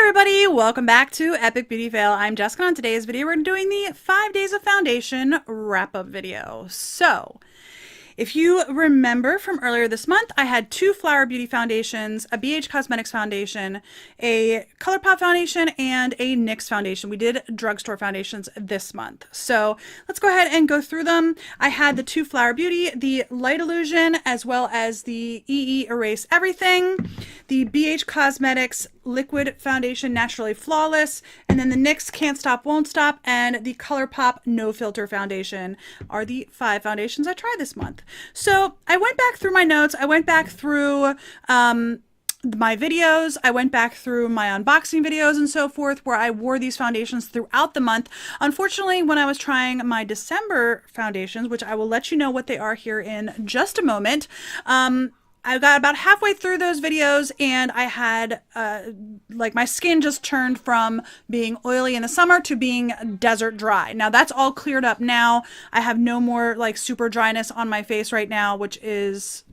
Everybody, welcome back to Epic Beauty Fail. I'm Jessica. On today's video, we're doing the 5 days of foundation wrap-up video. So, if you remember from earlier this month, I had 2 Flower Beauty foundations, a BH Cosmetics foundation, a ColourPop foundation, and a NYX foundation. We did drugstore foundations this month. So let's go ahead and go through them. I had the 2 Flower Beauty, the Light Illusion, as well as the Erase Everything, the BH Cosmetics Liquid Foundation Naturally Flawless, and then the NYX Can't Stop Won't Stop, and the ColourPop No Filter Foundation are the 5 foundations I tried this month. So I went back through my notes, I went back through my videos, I went back through my unboxing videos and so forth, where I wore these foundations throughout the month. Unfortunately, when I was trying my December foundations, which I will let you know what they are here in just a moment, I got about halfway through those videos and I had, like, my skin just turned from being oily in the summer to being desert dry. Now that's all cleared up now. I have no more like super dryness on my face right now, which is,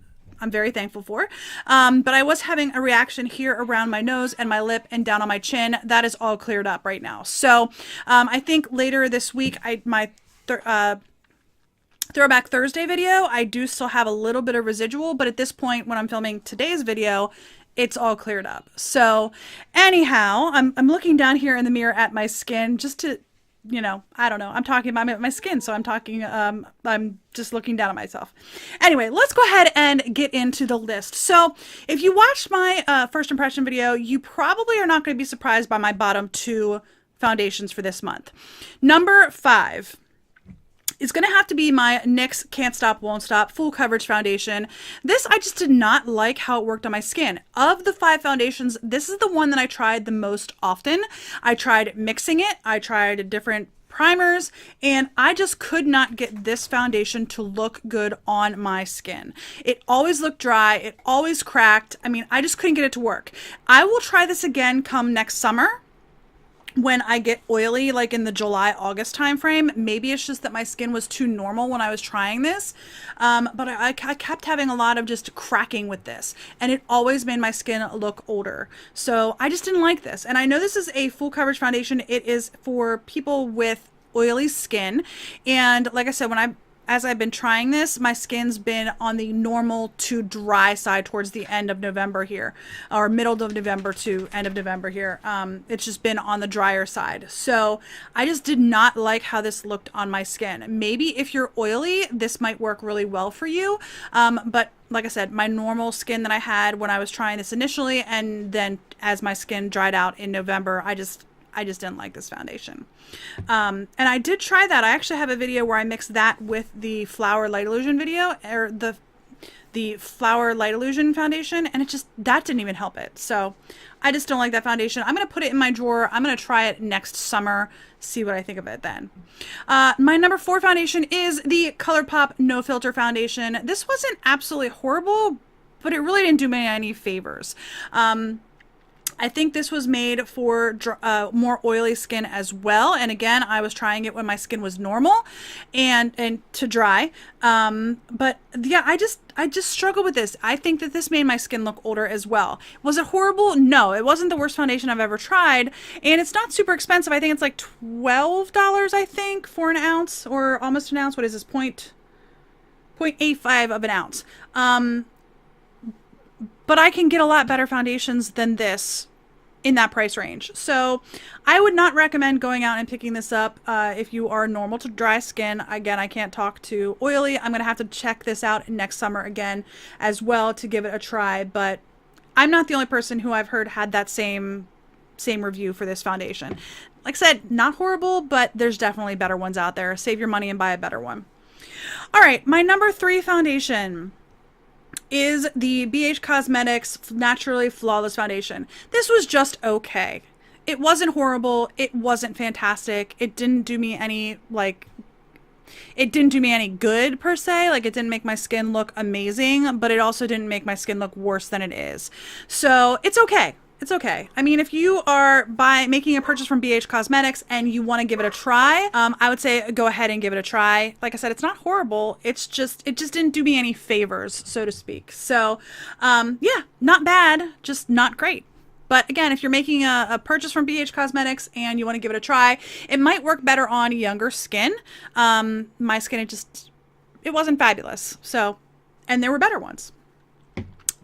I'm very thankful for. But I was having a reaction here around my nose and my lip and down on my chin. That is all cleared up right now. So I think later this week, my Throwback Thursday video, I do still have a little bit of residual, but at this point when I'm filming today's video, it's all cleared up. So anyhow, I'm looking down here in the mirror at my skin just to, you know, I don't know, I'm talking about my skin, so I'm just looking down at myself. Anyway, let's go ahead and get into the list. So if you watched my first impression video, you probably are not going to be surprised by my bottom 2 foundations for this month. Number 5 is going to have to be my NYX Can't Stop Won't Stop Full Coverage Foundation. This, I just did not like how it worked on my skin. Of the 5 foundations, this is the one that I tried the most often. I tried mixing it, I tried different primers, and I just could not get this foundation to look good on my skin. It always looked dry, it always cracked. I mean, I just couldn't get it to work. I will try this again come next summer, when I get oily, like in the July-August time frame. Maybe it's just that my skin was too normal when I was trying this, but I kept having a lot of just cracking with this, and it always made my skin look older. So I just didn't like this. And I know this is a full coverage foundation. It is for people with oily skin, and like I said, as I've been trying this, my skin's been on the normal to dry side towards the end of November here, or middle of November to end of November here. It's just been on the drier side. So I just did not like how this looked on my skin. Maybe if you're oily, this might work really well for you. But like I said, my normal skin that I had when I was trying this initially, and then as my skin dried out in November, I just didn't like this foundation. And I did try that. I actually have a video where I mixed that with the Flower Light Illusion video, or the Flower Light Illusion foundation, and that didn't even help it. So I just don't like that foundation. I'm going to put it in my drawer. I'm going to try it next summer, see what I think of it then. My number 4 foundation is the ColourPop No Filter Foundation. This wasn't absolutely horrible, but it really didn't do me any favors. I think this was made for more oily skin as well. And again, I was trying it when my skin was normal and to dry. But yeah, I just struggle with this. I think that this made my skin look older as well. Was it horrible? No, it wasn't the worst foundation I've ever tried. And it's not super expensive. I think it's like $12, I think, for an ounce, or almost an ounce. What is this? 0.85 of an ounce. But I can get a lot better foundations than this in that price range. So I would not recommend going out and picking this up if you are normal to dry skin. Again, I can't talk to oily. I'm going to have to check this out next summer again as well to give it a try. But I'm not the only person who I've heard had that same review for this foundation. Like I said, not horrible, but there's definitely better ones out there. Save your money and buy a better one. All right, my number 3 foundation is the BH Cosmetics Naturally Flawless Foundation. This was just okay. It wasn't horrible. It wasn't fantastic. It didn't do me any, good per se. Like, it didn't make my skin look amazing, but it also didn't make my skin look worse than it is. So it's okay. It's okay. I mean, if you are making a purchase from BH Cosmetics and you want to give it a try, I would say go ahead and give it a try. Like I said, it's not horrible. It just didn't do me any favors, so to speak. So, yeah, not bad, just not great. But again, if you're making a purchase from BH Cosmetics and you want to give it a try, it might work better on younger skin. My skin, it wasn't fabulous. So, and there were better ones.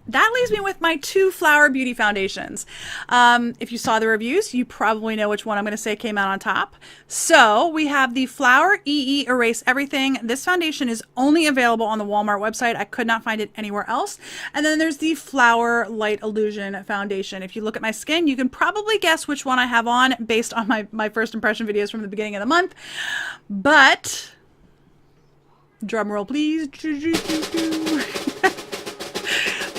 That leaves me with my 2 Flower Beauty foundations. If you saw the reviews, you probably know which one I'm going to say came out on top. So we have the Flower EE Erase Everything. This foundation is only available on the Walmart website. I could not find it anywhere else. And then there's the Flower Light Illusion foundation. If you look at my skin, you can probably guess which one I have on based on my first impression videos from the beginning of the month. But, drum roll please.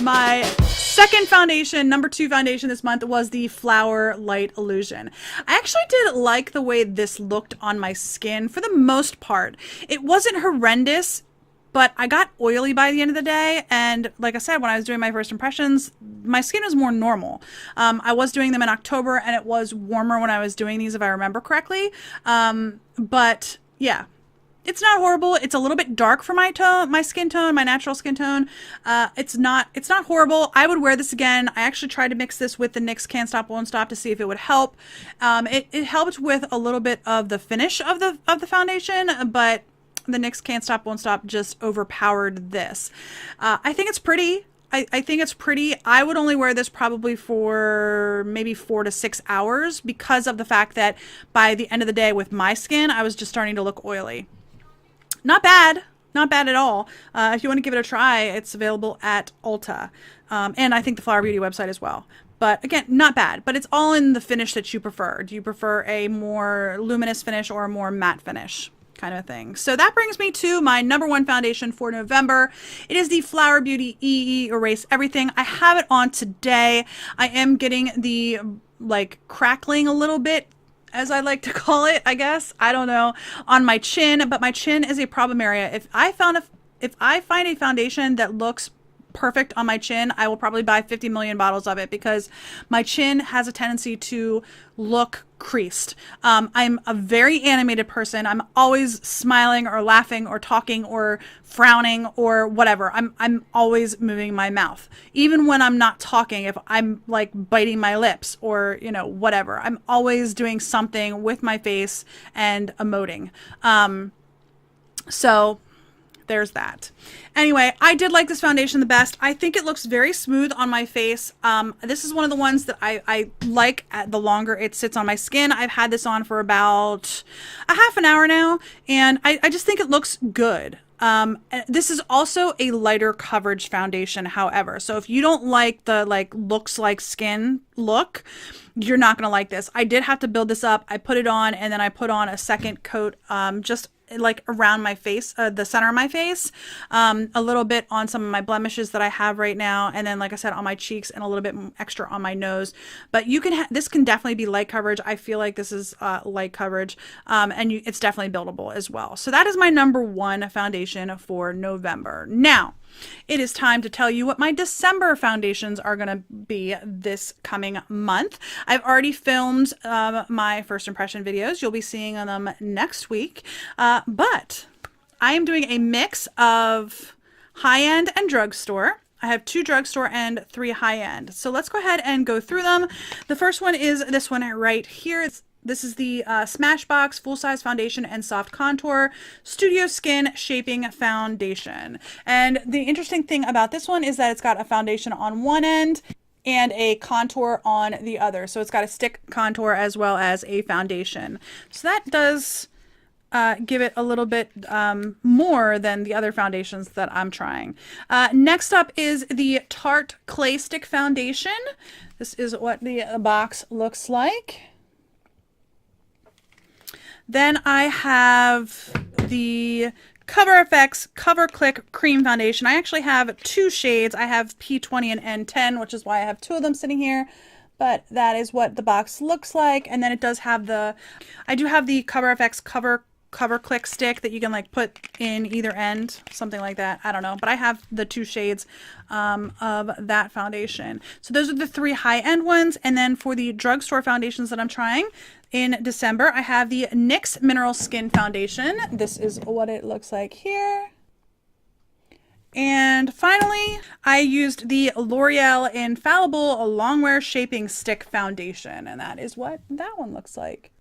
My second foundation, number 2 foundation this month, was the Flower Light Illusion. I actually did like the way this looked on my skin for the most part. It wasn't horrendous, but I got oily by the end of the day. And like I said, when I was doing my first impressions, my skin was more normal. I was doing them in October and it was warmer when I was doing these, if I remember correctly. But yeah. It's not horrible. It's a little bit dark for my tone, my skin tone, my natural skin tone. It's not horrible. I would wear this again. I actually tried to mix this with the NYX Can't Stop Won't Stop to see if it would help. It helped with a little bit of the finish of the foundation, but the NYX Can't Stop Won't Stop just overpowered this. I think it's pretty. I think it's pretty. I would only wear this probably for maybe 4 to 6 hours because of the fact that by the end of the day with my skin, I was just starting to look oily. Not bad. Not bad at all. If you want to give it a try, it's available at Ulta. And I think the Flower Beauty website as well. But again, not bad. But it's all in the finish that you prefer. Do you prefer a more luminous finish or a more matte finish? Kind of thing. So that brings me to my number 1 foundation for November. It is the Flower Beauty EE Erase Everything. I have it on today. I am getting the crackling a little bit, as I like to call it, I guess. I don't know, on my chin, but my chin is a problem area. If I find a foundation that looks perfect on my chin, I will probably buy 50 million bottles of it because my chin has a tendency to look creased. I'm a very animated person. I'm always smiling or laughing or talking or frowning or whatever. I'm always moving my mouth. Even when I'm not talking, if I'm like biting my lips or, you know, whatever, I'm always doing something with my face and emoting. So there's that. Anyway, I did like this foundation the best. I think it looks very smooth on my face. This is one of the ones that I like the longer it sits on my skin. I've had this on for about a half an hour now, and I just think it looks good. This is also a lighter coverage foundation, however. So if you don't like the looks like skin look, you're not going to like this. I did have to build this up. I put it on and then I put on a second coat just like around my face, the center of my face, a little bit on some of my blemishes that I have right now, and then like I said, on my cheeks and a little bit extra on my nose. But you can this can definitely be light coverage. I feel like this is light coverage, and it's definitely buildable as well. So that is my number 1 foundation for November. Now it is time to tell you what my December foundations are going to be this coming month. I've already filmed my first impression videos. You'll be seeing them next week. But I am doing a mix of high-end and drugstore. I have 2 drugstore and 3 high-end. So let's go ahead and go through them. The first one is this one right here. This is the Smashbox Full Size Foundation and Soft Contour Studio Skin Shaping Foundation. And the interesting thing about this one is that it's got a foundation on one end and a contour on the other. So it's got a stick contour as well as a foundation. So that does give it a little bit more than the other foundations that I'm trying. Next up is the Tarte Clay Stick Foundation. This is what the box looks like. Then I have the Cover FX Cover Click Cream Foundation. I actually have 2 shades. I have P20 and N10, which is why I have 2 of them sitting here. But that is what the box looks like. And then it does have I do have the Cover FX Cover Click stick that you can like put in either end, something like that. I don't know, but I have the 2 shades of that foundation. So those are the 3 high-end ones. And then for the drugstore foundations that I'm trying in December, I have the NYX Mineral Skin Foundation. This is what it looks like here. And finally, I used the L'Oreal Infallible Longwear Shaping Stick Foundation, and that is what that one looks like.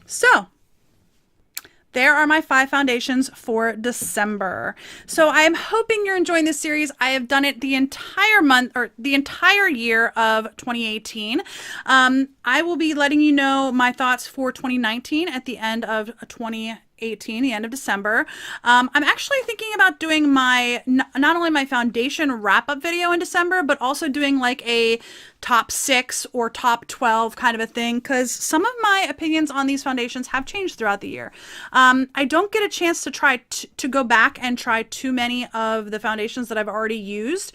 So, there are my 5 foundations for December. So I am hoping you're enjoying this series. I have done it the entire month or the entire year of 2018. I will be letting you know my thoughts for 2019 at the end of 2018, the end of December. I'm actually thinking about doing my not only my foundation wrap up video in December, but also doing like a top 6 or top 12 kind of a thing, because some of my opinions on these foundations have changed throughout the year. I don't get a chance to try to go back and try too many of the foundations that I've already used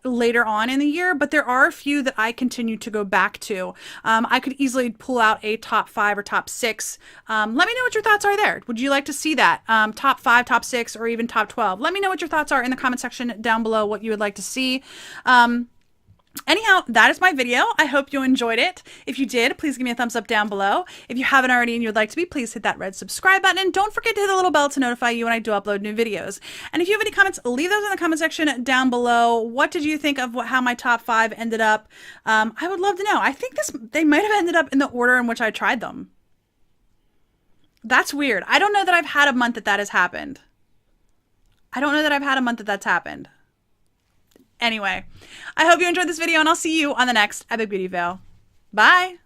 later on in the year, but there are a few that I continue to go back to. I could easily pull out a top 5 or top 6. Let me know what your thoughts are there. Would you like to see that? Top 5, top 6, or even top 12? Let me know what your thoughts are in the comment section down below, what you would like to see. Anyhow, that is my video. I hope you enjoyed it. If you did, please give me a thumbs up down below. If you haven't already and you'd like to be, please hit that red subscribe button. And don't forget to hit the little bell to notify you when I do upload new videos. And if you have any comments, leave those in the comment section down below. What did you think of how my top 5 ended up? I would love to know. I think they might have ended up in the order in which I tried them. That's weird. I don't know that I've had a month that has happened. I don't know that I've had a month that's happened. Anyway, I hope you enjoyed this video, and I'll see you on the next Epic Beauty Fail. Bye!